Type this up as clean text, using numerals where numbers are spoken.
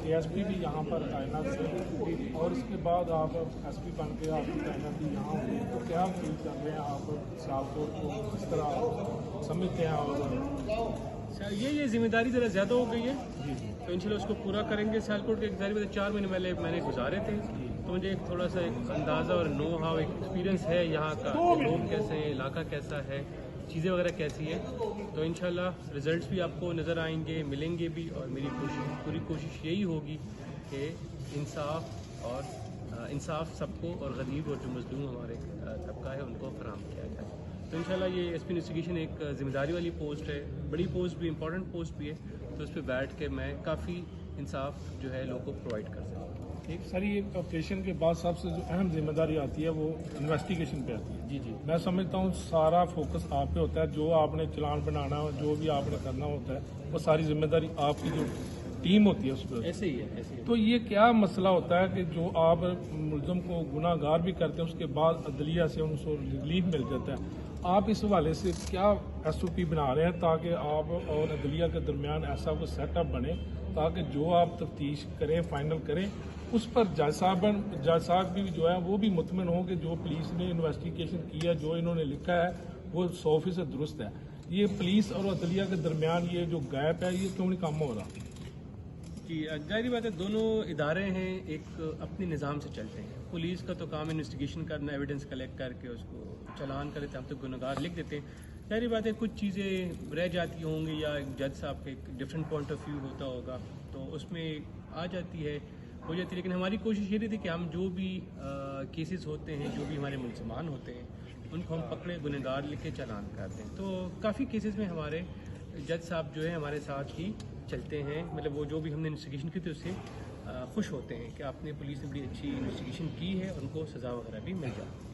ASP भी यहाँ पर तैनात थे और इसके बाद आप एसपी बन के आपकी तैनाती यहाँ हुई, तो क्या फील कर रहे हैं आप सियालकोट को किस तरह समझते हैं? और ये जिम्मेदारी ज़रा ज़्यादा हो गई है तो इंशाल्लाह उसको पूरा करेंगे। सियालकोट के एग्जाम 4 महीने पहले मैंने गुजारे थे, तो मुझे एक थोड़ा सा एक अंदाज़ा और नो हाउ एक एक्सपीरियंस है यहाँ का, लोग कैसे हैं, इलाका कैसा है, चीज़ें वगैरह कैसी है। तो इंशाल्लाह रिजल्ट्स भी आपको नज़र आएंगे, मिलेंगे भी, और मेरी पूरी कोशिश यही होगी कि इंसाफ सबको और गरीब और जो मजलूम हमारे तबका है उनको फराहम किया जाए। तो इंशाल्लाह ये एसपी इन्वेस्टिगेशन एक ज़िम्मेदारी वाली पोस्ट है, बड़ी पोस्ट भी, इंपॉर्टेंट पोस्ट भी है, तो उस पर बैठ के मैं काफ़ी इंसाफ जो है लोगों को प्रोवाइड कर सकता हूँ। एक सारी एक ऑपरेशन के बाद सबसे जो अहम जिम्मेदारी आती है वो इन्वेस्टिगेशन पे आती है। जी मैं समझता हूँ सारा फोकस आप पे होता है, जो आपने चालान बनाना, जो भी आपने करना होता है, वो सारी जिम्मेदारी आपकी जो टीम होती है उस पर। ऐसे ही है। तो ये क्या मसला होता है कि जो आप मुलजम को गुनाहगार भी करते हैं, उसके बाद अदलिया से उनको रिलीफ मिल जाता है, आप इस हवाले से क्या SOP बना रहे हैं ताकि आप और अदलिया के दरमियान ऐसा कोई सेटअप बने ताकि जो आप तफ्तीश करें, फाइनल करें, उस पर जज साहब भी जो है वो भी मुतमिन हो कि जो पुलिस ने इन्वेस्टिगेशन किया, जो इन्होंने लिखा है वो 100% दुरुस्त है। ये पुलिस और अदलिया के दरमियान ये जो गैप है ये क्यों नहीं कम हो रहा? जी, जाहिर बात है, दोनों इदारे हैं, एक अपने निज़ाम से चलते हैं। पुलिस का तो काम इन्वेस्टिगेशन करना, एविडेंस कलेक्ट करके उसको चालान कर देते हैं, हम तो गुनहगार लिख देते हैं। जाहिर बात है कुछ चीज़ें रह जाती होंगी या जज साहब का एक डिफरेंट पॉइंट ऑफ व्यू होता होगा तो उसमें आ जाती है, हो जाती है। लेकिन हमारी कोशिश ये रहती है कि हम जो भी केसेस होते हैं, जो भी हमारे मुलजमान होते हैं, उनको हम पकड़े, गुनहगार लिख के चालान करते हैं। तो काफ़ी केसेस में हमारे जज साहब जो है हमारे साथ ही चलते हैं, मतलब वो जो भी हमने इन्वेस्टिगेशन की थी उससे खुश होते हैं कि आपने पुलिस ने बड़ी अच्छी इन्वेस्टिगेशन की है, उनको सज़ा वगैरह भी मिल जाती है।